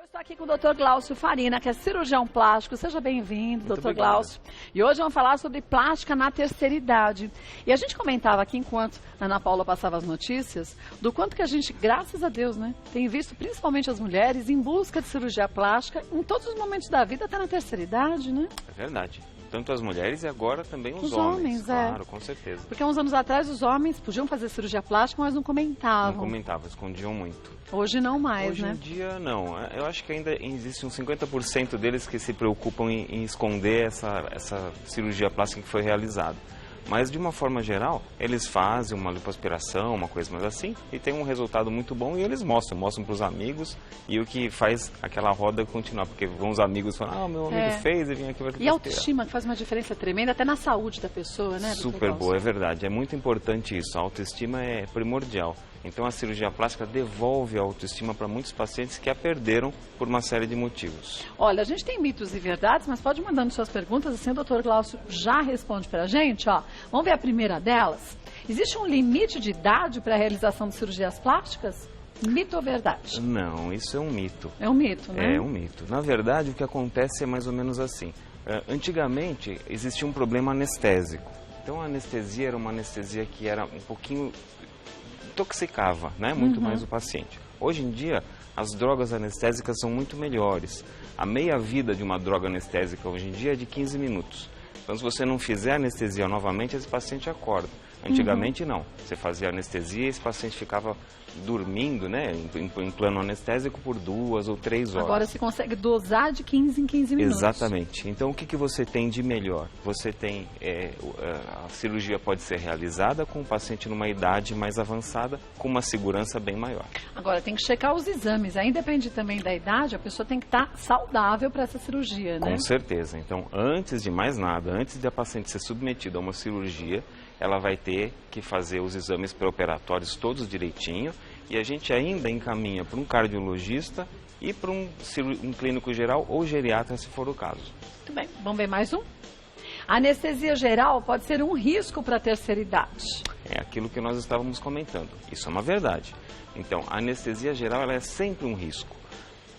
Eu estou aqui com o Dr. Glaucio Farina, que é cirurgião plástico. Seja bem-vindo, Dr. Glaucio. E hoje vamos falar sobre plástica na terceira idade. E a gente comentava aqui, enquanto a Ana Paula passava as notícias, do quanto que a gente, graças a Deus, né, tem visto principalmente as mulheres em busca de cirurgia plástica em todos os momentos da vida, até na terceira idade, né? É verdade. Tanto as mulheres e agora também os homens. Claro, com certeza. Porque uns anos atrás os homens podiam fazer cirurgia plástica, mas não comentavam. Não comentavam, escondiam muito. Hoje não mais, Hoje né? em dia, não. Eu acho que ainda existe uns 50% deles que se preocupam em esconder essa cirurgia plástica que foi realizada. Mas, de uma forma geral, eles fazem uma lipoaspiração, uma coisa mais assim, e tem um resultado muito bom e eles mostram para os amigos, e o que faz aquela roda continuar, porque vão os amigos falam, meu amigo fez e vem aqui para lipoaspirar. E a autoestima, que faz uma diferença tremenda, até na saúde da pessoa, né? Super boa, é verdade. É muito importante isso. A autoestima é primordial. Então, a cirurgia plástica devolve a autoestima para muitos pacientes que a perderam por uma série de motivos. Olha, a gente tem mitos e verdades, mas pode ir mandando suas perguntas, assim o Dr. Glaucio já responde para a gente, ó. Vamos ver a primeira delas? Existe um limite de idade para a realização de cirurgias plásticas? Mito ou verdade? Não, isso é um mito. É um mito, né? É um mito. Na verdade, o que acontece é mais ou menos assim. Antigamente, existia um problema anestésico. Então, a anestesia era uma anestesia que era um pouquinho... intoxicava, né, muito mais o paciente. Hoje em dia, as drogas anestésicas são muito melhores. A meia-vida de uma droga anestésica hoje em dia é de 15 minutos. Então, se você não fizer anestesia novamente, esse paciente acorda. Antigamente, não. Você fazia anestesia e esse paciente ficava dormindo, né, em plano anestésico por 2 ou 3 horas. Agora você consegue dosar de 15 em 15 minutos. Exatamente. Então, o que você tem de melhor? Você tem, a cirurgia pode ser realizada com o paciente numa idade mais avançada, com uma segurança bem maior. Agora, tem que checar os exames. Aí depende também da idade, a pessoa tem que estar saudável para essa cirurgia, né? Com certeza. Então, antes de mais nada, antes de a paciente ser submetida a uma cirurgia, ela vai ter que fazer os exames pré-operatórios todos direitinho e a gente ainda encaminha para um cardiologista e para um clínico geral ou geriatra, se for o caso. Muito bem, vamos ver mais um? A anestesia geral pode ser um risco para a terceira idade. É aquilo que nós estávamos comentando, isso é uma verdade. Então, a anestesia geral ela é sempre um risco.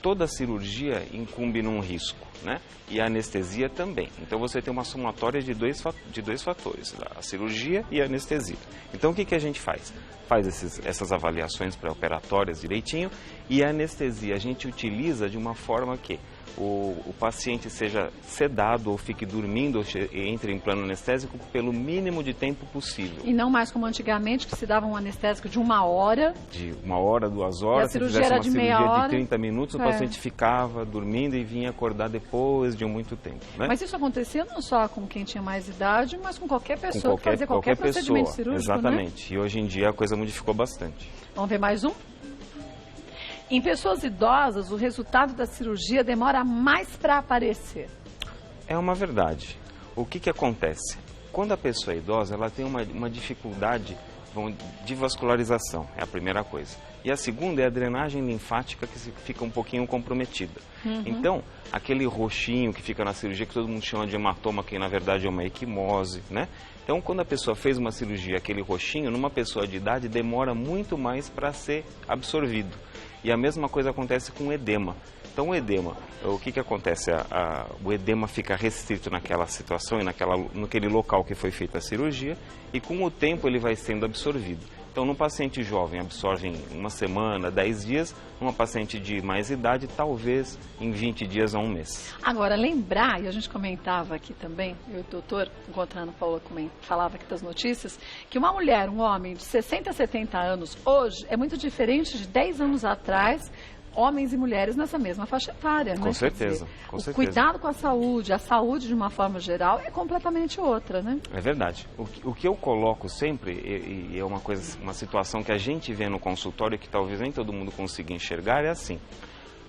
Toda cirurgia incumbe num risco, né? E a anestesia também. Então, você tem uma somatória de dois fatores, a cirurgia e a anestesia. Então, o que a gente faz? Faz essas avaliações pré-operatórias direitinho e a anestesia a gente utiliza de uma forma que o paciente seja sedado ou fique dormindo ou entre em plano anestésico pelo mínimo de tempo possível. E não mais como antigamente, que se dava um anestésico de 1 hora. De 1 hora, 2 horas, se fizesse uma cirurgia de 30 minutos, o paciente ficava dormindo e vinha acordar depois de muito tempo. Né? Mas isso acontecia não só com quem tinha mais idade, mas com qualquer pessoa que fazia qualquer procedimento cirúrgico, exatamente. Né? E hoje em dia a coisa modificou bastante. Vamos ver mais um? Em pessoas idosas, o resultado da cirurgia demora mais para aparecer. É uma verdade. O que acontece? Quando a pessoa é idosa, ela tem uma dificuldade de vascularização, é a primeira coisa. E a segunda é a drenagem linfática que fica um pouquinho comprometida. Então, aquele roxinho que fica na cirurgia, que todo mundo chama de hematoma, que na verdade é uma equimose, né? Então, quando a pessoa fez uma cirurgia, aquele roxinho, numa pessoa de idade, demora muito mais para ser absorvido. E a mesma coisa acontece com o edema. Então, o edema, o que acontece? O edema fica restrito naquela situação e naquele local que foi feita a cirurgia e com o tempo ele vai sendo absorvido. Então, num paciente jovem, absorve em 1 semana, 10 dias. Numa paciente de mais idade, talvez em 20 dias a 1 mês. Agora, lembrar, e a gente comentava aqui também, eu e o doutor, enquanto a Ana Paula falava aqui das notícias, que uma mulher, um homem de 60 a 70 anos, hoje, é muito diferente de 10 anos atrás, homens e mulheres nessa mesma faixa etária. Com certeza, com certeza. O cuidado com a saúde de uma forma geral é completamente outra, né? É verdade. O que eu coloco sempre, e é uma situação que a gente vê no consultório que talvez nem todo mundo consiga enxergar, é assim.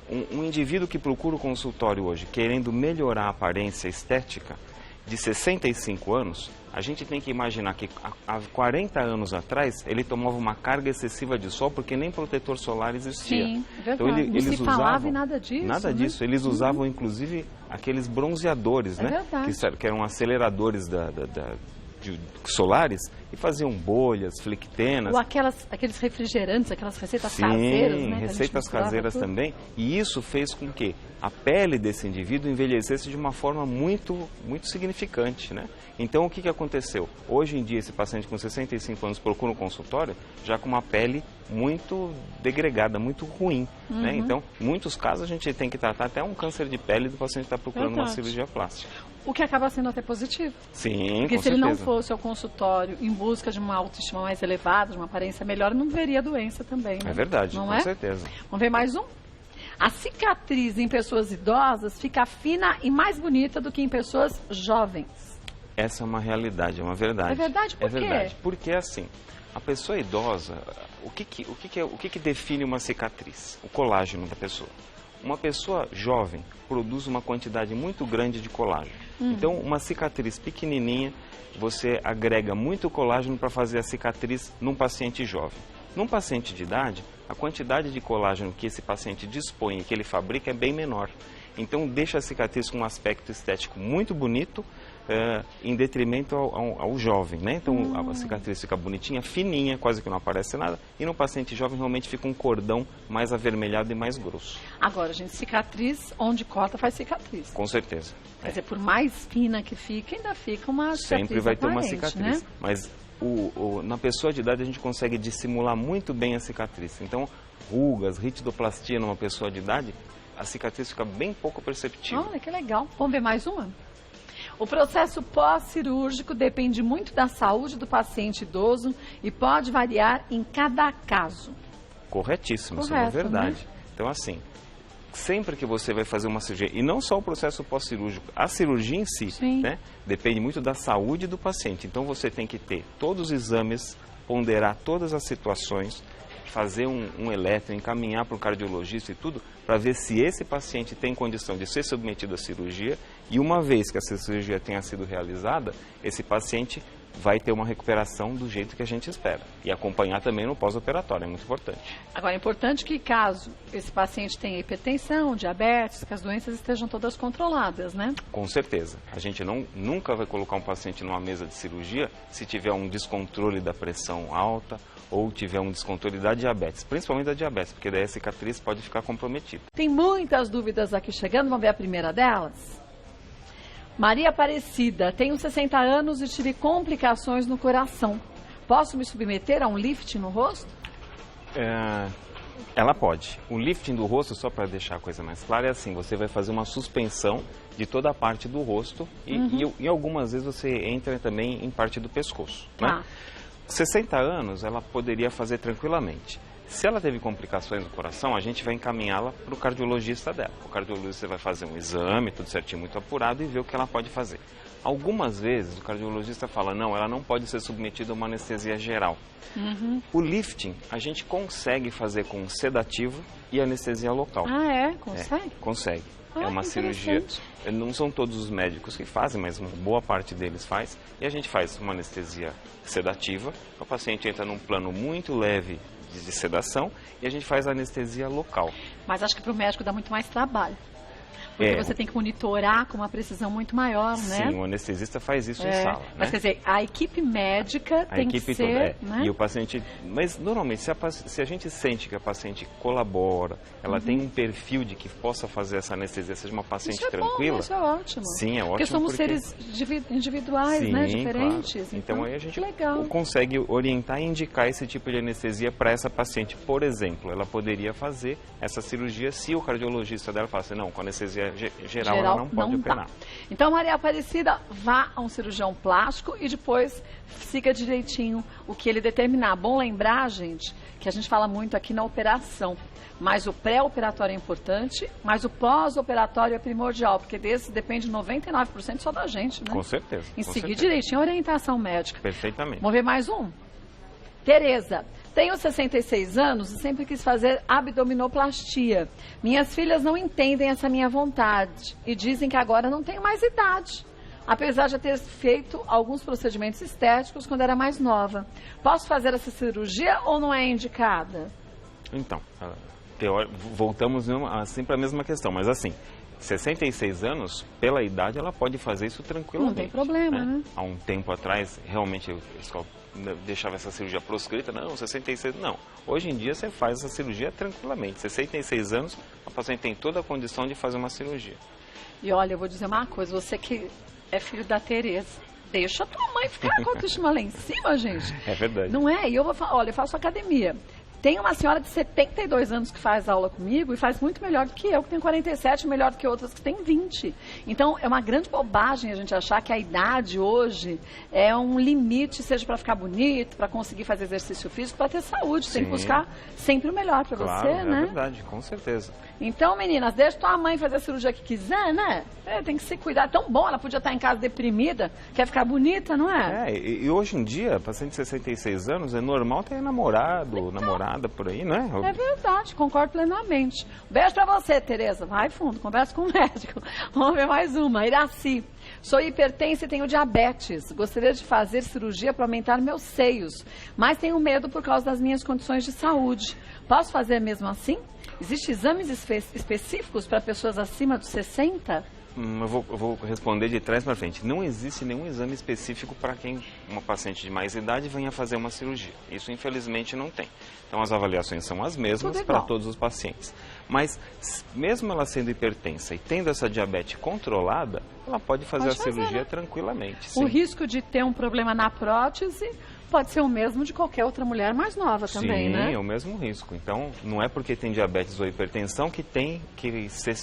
Um indivíduo que procura o consultório hoje querendo melhorar a aparência estética, de 65 anos, a gente tem que imaginar que há 40 anos atrás ele tomava uma carga excessiva de sol porque nem protetor solar existia. Sim, é verdade. Então, eles não se falava em nada disso. Nada disso. Eles usavam, inclusive, aqueles bronzeadores, né? Verdade. Que eram aceleradores solares, e faziam bolhas, flictenas. Ou aqueles refrigerantes, aquelas receitas caseiras, né? Receitas caseiras também. E isso fez com que a pele desse indivíduo envelhecesse de uma forma muito significante, né? Então, o que aconteceu? Hoje em dia, esse paciente com 65 anos procura um consultório já com uma pele muito degradada, muito ruim, né? Então, em muitos casos, a gente tem que tratar até um câncer de pele do paciente que está procurando uma cirurgia plástica. O que acaba sendo até positivo. Sim, porque com se ele não certeza. fosse ao consultório em busca de uma autoestima mais elevada, de uma aparência melhor, não veria a doença também, né? É verdade, não com certeza. Vamos ver mais um? A cicatriz em pessoas idosas fica fina e mais bonita do que em pessoas jovens. Essa é uma realidade, é uma verdade. É verdade, por quê? É verdade, porque assim, a pessoa idosa, o que define uma cicatriz? O colágeno da pessoa. Uma pessoa jovem produz uma quantidade muito grande de colágeno. Então, uma cicatriz pequenininha, você agrega muito colágeno para fazer a cicatriz num paciente jovem. Num paciente de idade, a quantidade de colágeno que esse paciente dispõe e que ele fabrica é bem menor. Então, deixa a cicatriz com um aspecto estético muito bonito, em detrimento ao jovem, né? Então, a cicatriz fica bonitinha, fininha, quase que não aparece nada. E no paciente jovem, realmente fica um cordão mais avermelhado e mais grosso. Agora, gente, cicatriz, onde corta faz cicatriz. Com certeza. Quer dizer, por mais fina que fique, ainda fica uma cicatriz Sempre vai ter uma aparente, cicatriz. né? Mas na pessoa de idade a gente consegue dissimular muito bem a cicatriz. Então, rugas, ritidoplastia numa pessoa de idade, a cicatriz fica bem pouco perceptível. Olha, que legal. Vamos ver mais uma? O processo pós-cirúrgico depende muito da saúde do paciente idoso e pode variar em cada caso. Corretíssimo, isso é uma verdade. Né? Então, assim, sempre que você vai fazer uma cirurgia, e não só o processo pós-cirúrgico, a cirurgia em si, né, depende muito da saúde do paciente. Então, você tem que ter todos os exames, ponderar todas as situações, fazer um eletro, encaminhar para o cardiologista e tudo, para ver se esse paciente tem condição de ser submetido à cirurgia, e uma vez que essa cirurgia tenha sido realizada, esse paciente vai ter uma recuperação do jeito que a gente espera. E acompanhar também no pós-operatório, é muito importante. Agora, é importante que caso esse paciente tenha hipertensão, diabetes, que as doenças estejam todas controladas, né? Com certeza. A gente nunca vai colocar um paciente numa mesa de cirurgia se tiver um descontrole da pressão alta ou tiver um descontrole da diabetes, principalmente da diabetes, porque daí a cicatriz pode ficar comprometida. Tem muitas dúvidas aqui chegando, vamos ver a primeira delas? Maria Aparecida, tenho 60 anos e tive complicações no coração. Posso me submeter a um lifting no rosto? Ela pode. O lifting do rosto, só para deixar a coisa mais clara, é assim, você vai fazer uma suspensão de toda a parte do rosto e algumas vezes você entra também em parte do pescoço. Né? 60 anos, ela poderia fazer tranquilamente. Se ela teve complicações no coração, a gente vai encaminhá-la para o cardiologista dela. O cardiologista vai fazer um exame, tudo certinho, muito apurado, e ver o que ela pode fazer. Algumas vezes o cardiologista fala, não, ela não pode ser submetida a uma anestesia geral. O lifting a gente consegue fazer com sedativo e anestesia local. Ah, é? Consegue? Consegue. É uma cirurgia, não são todos os médicos que fazem, mas uma boa parte deles faz. E a gente faz uma anestesia sedativa, o paciente entra num plano muito leve de sedação e a gente faz a anestesia local. Mas acho que para o médico dá muito mais trabalho. Porque você tem que monitorar com uma precisão muito maior, né? Sim, o anestesista faz isso em sala. Mas quer dizer, a equipe médica tem que ser... Toda, e o paciente... Mas normalmente, se a gente sente que a paciente colabora, ela tem um perfil de que possa fazer essa anestesia, seja uma paciente tranquila... Isso é ótimo. Sim, é ótimo. Porque somos seres individuais, né? Diferentes. Claro. Então aí a gente consegue orientar e indicar esse tipo de anestesia para essa paciente. Por exemplo, ela poderia fazer essa cirurgia se o cardiologista dela falasse, não, com anestesia geral ela não pode operar. Então, Maria Aparecida, vá a um cirurgião plástico e depois siga direitinho o que ele determinar. Bom lembrar, gente, que a gente fala muito aqui na operação, mas o pré-operatório é importante, mas o pós-operatório é primordial, porque desse depende 99% só da gente, né? Com certeza. Em seguir direitinho a orientação médica. Perfeitamente. Vamos ver mais um? Tereza, tenho 66 anos e sempre quis fazer abdominoplastia. Minhas filhas não entendem essa minha vontade e dizem que agora não tenho mais idade. Apesar de eu ter feito alguns procedimentos estéticos quando era mais nova. Posso fazer essa cirurgia ou não é indicada? Então, voltamos sempre à mesma questão, mas assim, 66 anos, pela idade, ela pode fazer isso tranquilamente. Não tem problema, né? Há um tempo atrás, realmente, deixava essa cirurgia proscrita, não, 66, não. Hoje em dia você faz essa cirurgia tranquilamente. 66 anos, a paciente tem toda a condição de fazer uma cirurgia. E olha, eu vou dizer uma coisa, você que é filho da Tereza, deixa a tua mãe ficar com a autoestima lá em cima, gente. É verdade. Não é? E eu vou falar, olha, eu faço academia. Tem uma senhora de 72 anos que faz aula comigo e faz muito melhor do que eu, que tenho 47, melhor do que outras que têm 20. Então, é uma grande bobagem a gente achar que a idade hoje é um limite, seja para ficar bonito, para conseguir fazer exercício físico, para ter saúde. Tem que buscar sempre o melhor para claro, você, né? É verdade, com certeza. Então, meninas, deixa tua mãe fazer a cirurgia que quiser, né? Tem que se cuidar. É tão bom, ela podia estar em casa deprimida, quer ficar bonita, não é? E hoje em dia, paciente de 66 anos, é normal ter namorado, namorada por aí, não é? É verdade, concordo plenamente. Beijo pra você, Tereza. Vai fundo, conversa com o médico. Vamos ver mais uma. Iraci. Sou hipertensa e tenho diabetes. Gostaria de fazer cirurgia para aumentar meus seios, mas tenho medo por causa das minhas condições de saúde. Posso fazer mesmo assim? Existem exames específicos para pessoas acima dos 60? Eu vou responder de trás para frente. Não existe nenhum exame específico para quem uma paciente de mais idade venha fazer uma cirurgia. Isso, infelizmente, não tem. Então, as avaliações são as mesmas para todos os pacientes. Mas, mesmo ela sendo hipertensa e tendo essa diabetes controlada, ela pode fazer a cirurgia, né? Tranquilamente. Sim. O risco de ter um problema na prótese pode ser o mesmo de qualquer outra mulher mais nova também, né? Sim, é o mesmo risco. Então, não é porque tem diabetes ou hipertensão que tem que ser...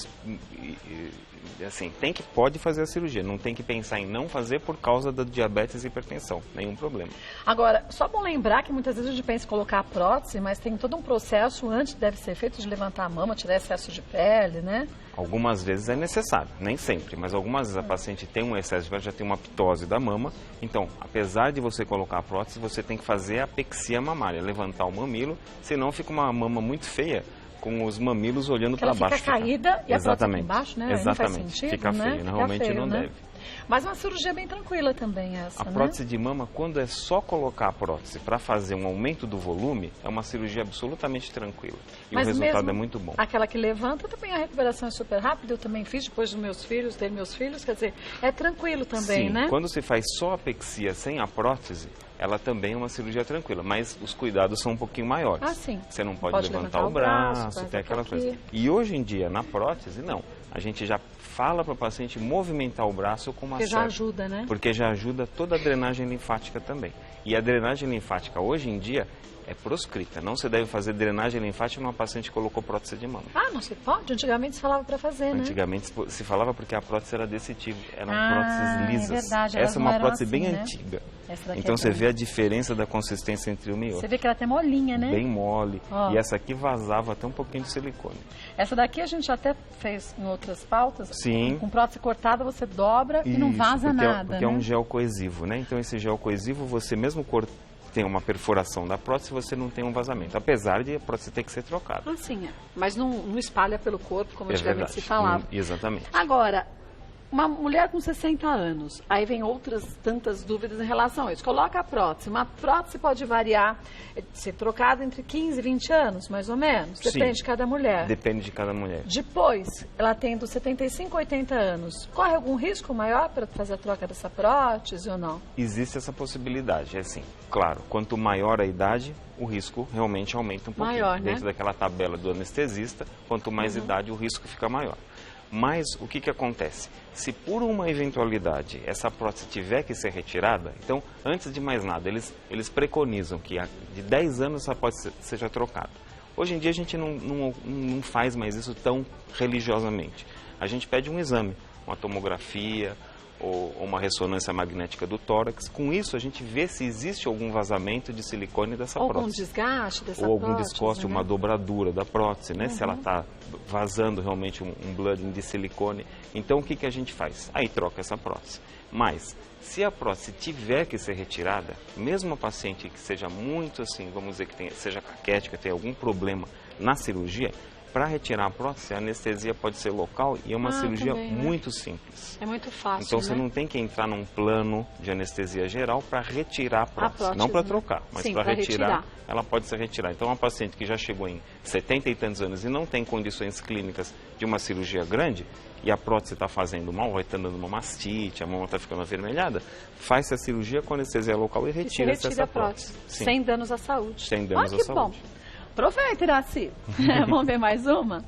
Assim, pode fazer a cirurgia, não tem que pensar em não fazer por causa da diabetes e hipertensão, nenhum problema. Agora, só bom lembrar que muitas vezes a gente pensa em colocar a prótese, mas tem todo um processo antes, deve ser feito de levantar a mama, tirar excesso de pele, né? Algumas vezes é necessário, nem sempre, mas algumas vezes a paciente tem um excesso de pele, já tem uma ptose da mama, então, apesar de você colocar a prótese, você tem que fazer a apexia mamária, levantar o mamilo, senão fica uma mama muito feia, com os mamilos olhando para baixo. Fica caída e exatamente, a prótese embaixo, né? Exatamente, não faz sentido, fica feio, né? Normalmente feio, não né? deve. Mas uma cirurgia bem tranquila também essa, A prótese de mama, quando é só colocar a prótese para fazer um aumento do volume, é uma cirurgia absolutamente tranquila. E mas o resultado é muito bom. Aquela que levanta também, a recuperação é super rápida, eu também fiz depois dos meus filhos, ter meus filhos, quer dizer, é tranquilo também, Sim, né? Quando se faz só a apexia sem a prótese, ela também é uma cirurgia tranquila, mas os cuidados são um pouquinho maiores. Ah, sim. Você não pode levantar o braço, tem aquela coisa. E hoje em dia, na prótese, não. A gente já fala para o paciente movimentar o braço com uma Porque já ajuda, né? Porque já ajuda toda a drenagem linfática também. E a drenagem linfática, hoje em dia, é proscrita. Não se deve fazer drenagem linfática numa paciente que colocou prótese de mama. Ah, não se pode? Antigamente se falava para fazer, né? Antigamente se falava porque a prótese era desse tipo. Eram próteses lisas. É verdade, essa é uma prótese assim, bem né? antiga. Então você vê a diferença da consistência entre uma e outra. Você vê que ela tem molinha, né? Bem mole. E essa aqui vazava até um pouquinho de silicone. Essa daqui a gente até fez em outras pautas. Sim. Com prótese cortada você dobra e não vaza nada, porque né? é um gel coesivo, né? Então esse gel coesivo você mesmo tem uma perfuração da prótese, você não tem um vazamento. Apesar de a prótese ter que ser trocada. Ah, sim, mas não espalha pelo corpo, como antigamente se falava. Exatamente. Agora, uma mulher com 60 anos, aí vem outras tantas dúvidas em relação a isso. Coloca a prótese. Uma prótese pode variar, ser trocada entre 15 e 20 anos, mais ou menos. Depende de cada mulher. Depende de cada mulher. Depois, ela tendo 75, 80 anos, corre algum risco maior para fazer a troca dessa prótese ou não? Existe essa possibilidade, é assim. Claro, quanto maior a idade, o risco realmente aumenta um pouquinho. Maior, né? Dentro daquela tabela do anestesista, quanto mais idade, o risco fica maior. Mas o que acontece? Se por uma eventualidade essa prótese tiver que ser retirada, então, antes de mais nada, eles preconizam que de 10 anos essa prótese seja trocada. Hoje em dia a gente não faz mais isso tão religiosamente. A gente pede um exame, uma tomografia ou uma ressonância magnética do tórax. Com isso a gente vê se existe algum vazamento de silicone dessa prótese. Algum desgaste dessa prótese. Ou algum descoste, uma dobradura da prótese, né? Se ela está vazando realmente um blooding de silicone. Então o que a gente faz? Aí troca essa prótese. Mas se a prótese tiver que ser retirada, mesmo a paciente que seja muito assim, vamos dizer que seja caquética, tenha algum problema na cirurgia, Para retirar a prótese, a anestesia pode ser local e é uma cirurgia também, né? muito simples. É muito fácil, Então né? você não tem que entrar num plano de anestesia geral para retirar a prótese. Não para trocar, mas Sim, para pra retirar, ela pode ser retirada. Então uma paciente que já chegou em 70 e tantos anos e não tem condições clínicas de uma cirurgia grande, e a prótese está fazendo mal, vai estar dando uma mastite, a mão está ficando avermelhada, faz-se a cirurgia com anestesia local e retira-se essa prótese. Sim. Sem danos à saúde. Sem danos à saúde. Bom. Aproveita, Iraci. Vamos ver mais uma?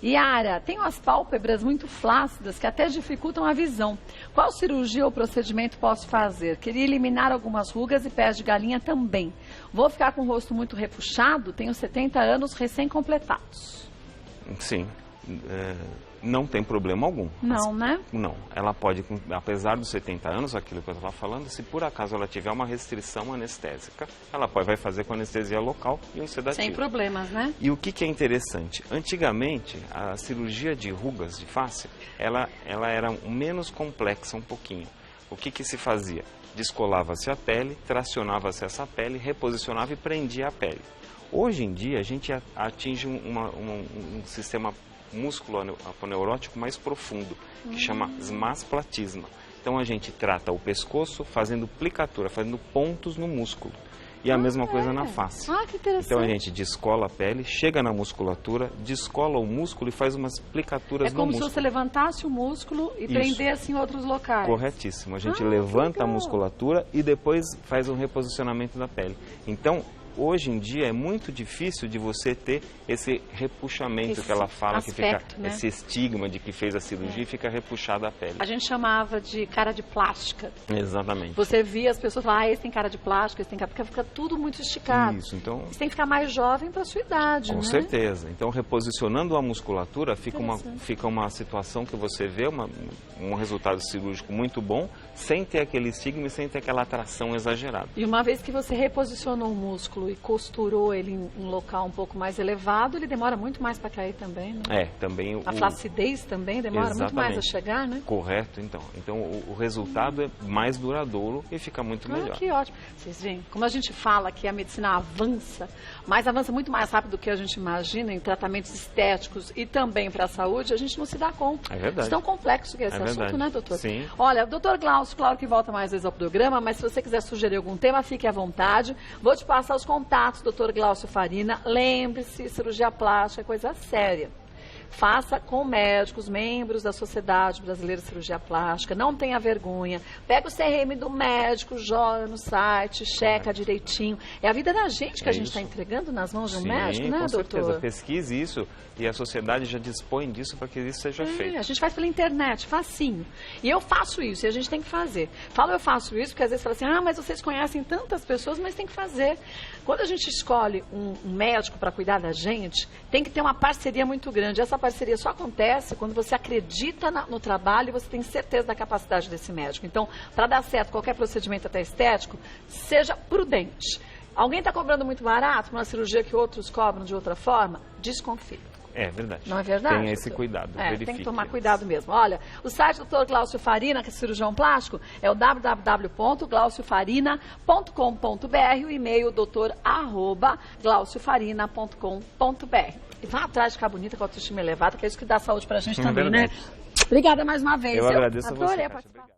Yara, tenho as pálpebras muito flácidas que até dificultam a visão. Qual cirurgia ou procedimento posso fazer? Queria eliminar algumas rugas e pés de galinha também. Vou ficar com o rosto muito repuxado? Tenho 70 anos recém-completados. Sim. Não tem problema algum. Não, né? Não. Ela pode, apesar dos 70 anos, aquilo que eu estava falando, se por acaso ela tiver uma restrição anestésica, ela vai fazer com anestesia local e um sedativo. Sem problemas, né? E o que é interessante? Antigamente, a cirurgia de rugas de face, ela era menos complexa um pouquinho. O que se fazia? Descolava-se a pele, tracionava-se essa pele, reposicionava e prendia a pele. Hoje em dia, a gente atinge um sistema músculo-aponeurótico mais profundo, que chama esmasplatisma. Então a gente trata o pescoço fazendo plicatura, fazendo pontos no músculo. E a mesma coisa na face. Que interessante. Então a gente descola a pele, chega na musculatura, descola o músculo e faz umas plicaturas no músculo. É como se você levantasse o músculo e prendesse em outros locais. Corretíssimo. A gente levanta a musculatura e depois faz um reposicionamento da pele. Então, hoje em dia é muito difícil de você ter esse repuxamento que ela fala, aspecto, que fica, né? esse estigma de que fez a cirurgia e fica repuxada a pele. A gente chamava de cara de plástica. Exatamente. Você via as pessoas falar, esse tem cara de plástico, esse tem cara... Porque fica tudo muito esticado. Isso, então... Você tem que ficar mais jovem para a sua idade, Com né? certeza. Então, reposicionando a musculatura, fica uma situação que você vê um resultado cirúrgico muito bom, sem ter aquele estigma e sem ter aquela atração exagerada. E uma vez que você reposicionou o músculo e costurou ele em um local um pouco mais elevado, ele demora muito mais para cair também, né? Também a flacidez também demora muito mais a chegar, né? Correto, então. Então, o resultado é mais duradouro e fica muito melhor. Que ótimo. Vocês veem, como a gente fala que a medicina avança, mas avança muito mais rápido do que a gente imagina em tratamentos estéticos e também para a saúde, a gente não se dá conta. É verdade. É tão complexo que é esse assunto, né, doutor? Sim. Olha, doutor Glaucio, claro que volta mais vezes ao programa, mas se você quiser sugerir algum tema, fique à vontade. Vou te passar os contatos, doutor Glaucio Farina. Lembre-se, cirurgia plástica é coisa séria. Faça com médicos, membros da Sociedade Brasileira de Cirurgia Plástica, não tenha vergonha. Pega o CRM do médico, joga no site, checa direitinho. É a vida da gente que a gente está entregando nas mãos de um médico, né, doutor? Com certeza. Pesquise isso e a sociedade já dispõe disso para que isso seja feito. A gente faz pela internet, facinho. E eu faço isso e a gente tem que fazer. Eu faço isso porque às vezes fala assim, mas vocês conhecem tantas pessoas, mas tem que fazer. Quando a gente escolhe um médico para cuidar da gente, tem que ter uma parceria muito grande. Essa parceria só acontece quando você acredita no trabalho e você tem certeza da capacidade desse médico. Então, para dar certo qualquer procedimento até estético, seja prudente. Alguém está cobrando muito barato uma cirurgia que outros cobram de outra forma? Desconfie. É verdade. Não é verdade? Tenha esse cuidado, verifique. Tem que tomar cuidado mesmo. Olha, o site do Dr. Glaucio Farina, que é cirurgião plástico, é o www.glauciofarina.com.br, o e-mail doutor@glauciofarina.com.br. E vá atrás de ficar bonita com a autoestima elevada, que é isso que dá saúde pra gente também, né? Obrigada mais uma vez. Eu agradeço a você, Kátia. Participar.